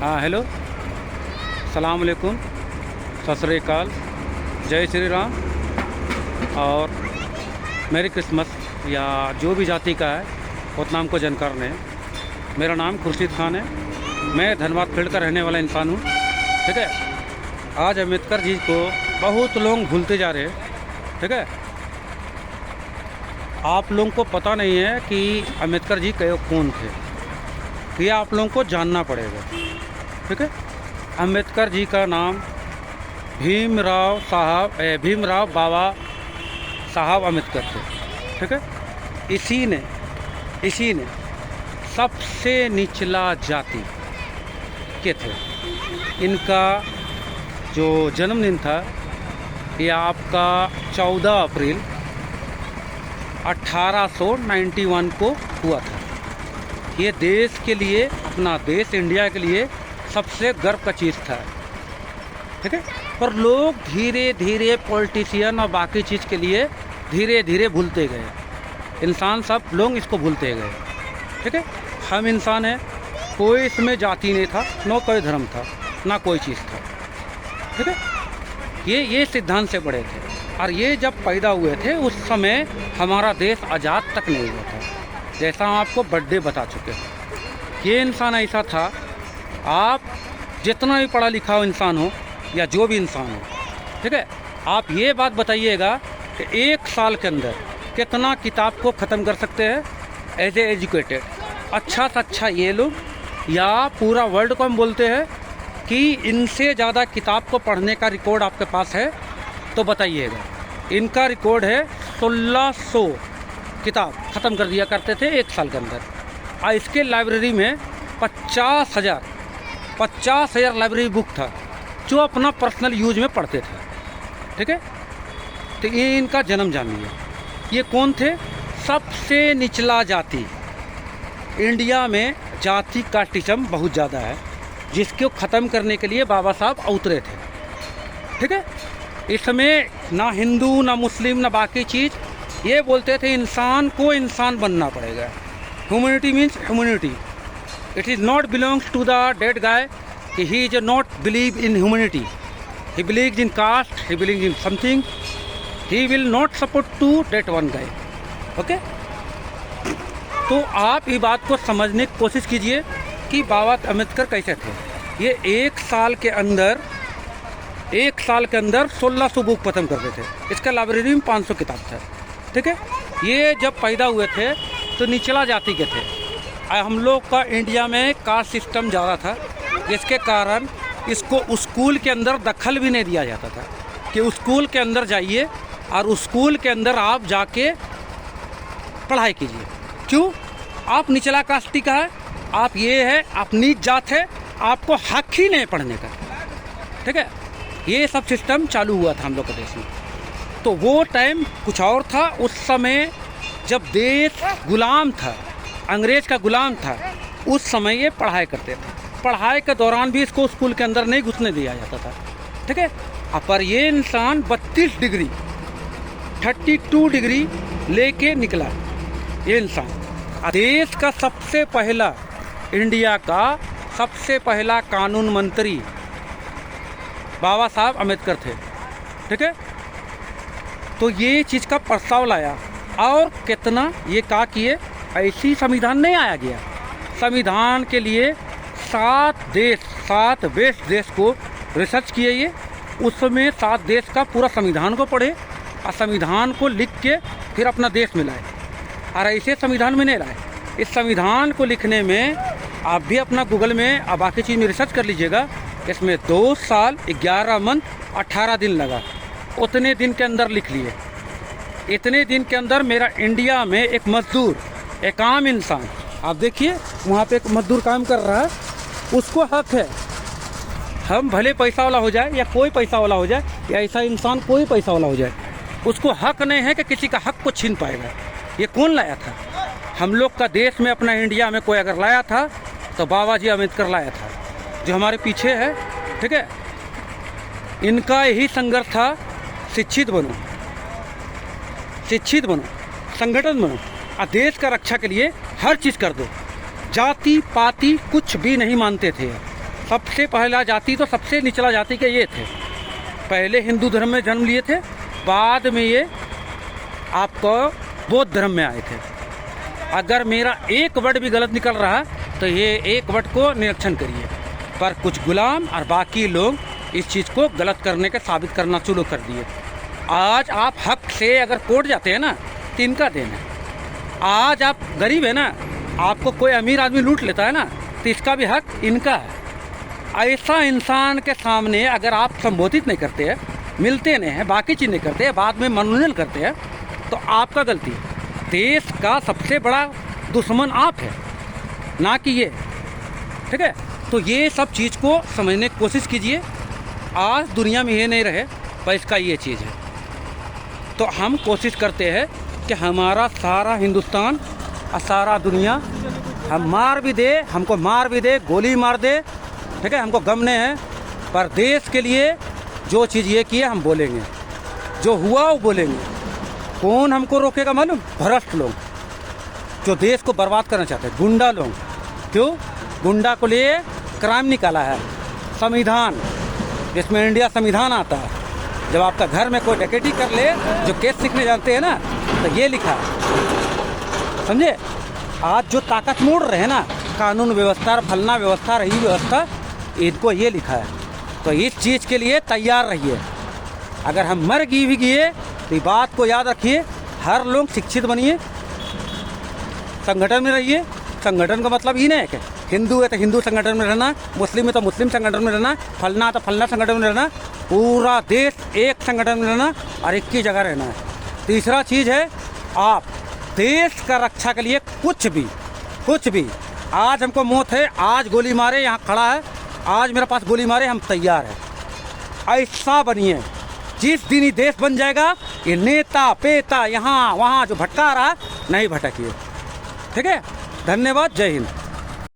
हाँ हेलो, सलाम अलैकुम, सत श्री अकाल, जय श्री राम और मेरी क्रिसमस या जो भी जाति का है उतना हमको जानकार नहीं। मेरा नाम खुर्शीद खान है, मैं धनबाद फील्ड का रहने वाला इंसान हूँ। ठीक है, आज अम्बेडकर जी को बहुत लोग भूलते जा रहे हैं। ठीक है, आप लोगों को पता नहीं है कि अम्बेडकर जी कौन थे, तो ये आप लोगों को जानना पड़ेगा। ठीक है, अम्बेडकर जी का नाम भीमराव बाबा साहब अम्बेडकर थे। ठीक है, इसी ने सबसे निचला जाति के थे। इनका जो जन्मदिन था ये आपका 14 अप्रैल 1891 को हुआ था। ये देश के लिए, अपना देश इंडिया के लिए सबसे गर्व का चीज़ था। ठीक है, पर लोग धीरे धीरे पॉलिटिशियन और बाकी चीज़ के लिए धीरे धीरे भूलते गए। इंसान सब लोग इसको भूलते गए। ठीक है, हम इंसान हैं, कोई इसमें जाति नहीं था, न कोई धर्म था, ना कोई चीज़ था। ठीक है, ये सिद्धांत से बड़े थे। और ये जब पैदा हुए थे उस समय हमारा देश आज़ाद तक नहीं हुआ था, जैसा हम आपको बर्थडे बता चुके हैं। ये इंसान ऐसा था, आप जितना भी पढ़ा लिखा हो इंसान हो या जो भी इंसान हो, ठीक है, आप ये बात बताइएगा कि एक साल के अंदर कितना किताब को ख़त्म कर सकते हैं एज ए एजुकेटेड। अच्छा से अच्छा ये लोग या पूरा वर्ल्ड को हम बोलते हैं कि इनसे ज़्यादा किताब को पढ़ने का रिकॉर्ड आपके पास है तो बताइएगा। इनका रिकॉर्ड है 1600 किताब ख़त्म कर दिया करते थे एक साल के अंदर। और इसके लाइब्रेरी में 50,000 लाइब्रेरी बुक था जो अपना पर्सनल यूज में पढ़ते थे। ठीक है, तो ये इनका जन्म जानिए। ये कौन थे? सबसे निचला जाति। इंडिया में जाति कास्टिज्म बहुत ज़्यादा है, जिसको ख़त्म करने के लिए बाबा साहब उतरे थे। ठीक है, इसमें ना हिंदू ना मुस्लिम ना बाकी चीज़, ये बोलते थे इंसान को इंसान बनना पड़ेगा। Humanity means humanity. It is not belongs to the that guy कि he is not believe in humanity, he believes in caste, he believes in something, he will not support to that one guy. Okay, तो आप इस बात को समझने की कोशिश कीजिए कि बाबा अम्बेडकर कैसे थे। ये एक साल के अंदर 1600 बुक खत्म करते थे। इसका लाइब्रेरी में 500 किताब था। ठीक है, ये जब पैदा हुए थे तो निचला जाति के थे। हम लोग का इंडिया में कास्ट सिस्टम ज़्यादा था, जिसके कारण इसको स्कूल के अंदर दखल भी नहीं दिया जाता था कि स्कूल के अंदर जाइए और स्कूल के अंदर आप जाके पढ़ाई कीजिए। क्यों? आप निचला कास्टी का है, आप ये है, आप नीच जात है, आपको हक ही नहीं पढ़ने का। ठीक है, ये सब सिस्टम चालू हुआ था हम लोग के देश में। तो वो टाइम कुछ और था। उस समय जब देश गुलाम था, अंग्रेज़ का गुलाम था, उस समय ये पढ़ाई करते थे। पढ़ाई के दौरान भी इसको स्कूल के अंदर नहीं घुसने दिया जाता था। ठीक है, पर ये इंसान 32 डिग्री 32 डिग्री लेके निकला। ये इंसान देश का सबसे पहला, इंडिया का सबसे पहला कानून मंत्री बाबा साहब अम्बेडकर थे। ठीक है, तो ये चीज़ का प्रस्ताव लाया और कितना ये का किए। ऐसी संविधान नहीं आया गया। संविधान के लिए 7 बेस्ट देश को रिसर्च किए। ये उसमें 7 देश का पूरा संविधान को पढ़े और संविधान को लिख के फिर अपना देश में लाए। और ऐसे संविधान में नहीं लाए। इस संविधान को लिखने में आप भी अपना गूगल में और बाकी चीज़ में रिसर्च कर लीजिएगा। इसमें 2 साल 11 मंथ 18 दिन लगा। उतने दिन के अंदर लिख लिए। इतने दिन के अंदर मेरा इंडिया में एक मजदूर, एक आम इंसान, आप देखिए वहाँ पे एक मजदूर काम कर रहा है, उसको हक है, हम भले पैसा वाला हो जाए या कोई पैसा वाला हो जाए या ऐसा इंसान कोई पैसा वाला हो जाए, उसको हक नहीं है कि किसी का हक को छीन पाएगा। ये कौन लाया था? हम लोग का देश में, अपना इंडिया में कोई अगर लाया था तो बाबा जी अम्बेडकर लाया था, जो हमारे पीछे है। ठीक है, इनका यही संघर्ष था, शिक्षित बनो, संगठन बनो और देश का रक्षा के लिए हर चीज़ कर दो। जाति पाति कुछ भी नहीं मानते थे। सबसे पहला जाति तो सबसे निचला जाति के ये थे। पहले हिंदू धर्म में जन्म लिए थे, बाद में ये आपको बौद्ध धर्म में आए थे। अगर मेरा एक वर्ड भी गलत निकल रहा है तो ये एक वर्ड को निरीक्षण करिए। पर कुछ गुलाम और बाकी लोग इस चीज़ को गलत करने के साबित करना शुरू कर दिए। आज आप हक से अगर कोर्ट जाते हैं ना तो इनका देन है। आज आप गरीब है ना, आपको कोई अमीर आदमी लूट लेता है ना तो इसका भी हक इनका है। ऐसा इंसान के सामने अगर आप संबोधित नहीं करते हैं, मिलते नहीं हैं, बाकी चीज़ नहीं करते हैं, बाद में मनोरंजन करते हैं तो आपका गलती है। देश का सबसे बड़ा दुश्मन आप है, ना कि ये। ठीक है, तो ये सब चीज़ को समझने की कोशिश कीजिए। आज दुनिया में ये नहीं रहे पर इसका ये चीज़ है। तो हम कोशिश करते हैं कि हमारा सारा हिंदुस्तान और सारा दुनिया हम मार भी दे, हमको मार भी दे, गोली मार दे, ठीक है, हमको गम नहीं है, पर देश के लिए जो चीज़ ये की है हम बोलेंगे, जो हुआ वो बोलेंगे। कौन हमको रोकेगा मालूम? भ्रष्ट लोग जो देश को बर्बाद करना चाहते हैं, गुंडा लोग। क्यों? गुंडा को लिए क्राइम निकाला है संविधान, जिसमें इंडिया संविधान आता है। जब आपका घर में कोई डकैती कर ले, जो केस सीखने जानते हैं ना, तो ये लिखा है, समझे? आज जो ताकत मोड़ रहे हैं ना, कानून व्यवस्था, फलना व्यवस्था, रही व्यवस्था, इनको ये लिखा है। तो इस चीज़ के लिए तैयार रहिए। अगर हम मर भी गए तो ये बात को याद रखिए, हर लोग शिक्षित बनिए, संगठन में रहिए। संगठन का मतलब ही नहीं है कि हिंदू है तो हिंदू संगठन में रहना, मुस्लिम है तो मुस्लिम संगठन में रहना, फलना है तो फलना संगठन में रहना। पूरा देश एक संगठन में रहना और एक ही जगह रहना है। तीसरा चीज़ है, आप देश का रक्षा के लिए कुछ भी आज हमको मौत है, आज गोली मारे, यहाँ खड़ा है, आज मेरे पास गोली मारे, हम तैयार हैं। ऐसा बनिए। जिस दिन ही देश बन जाएगा, ये नेता पेता यहाँ वहाँ जो भटका रहा नहीं भटकिए। ठीक है, धन्यवाद, जय हिंद।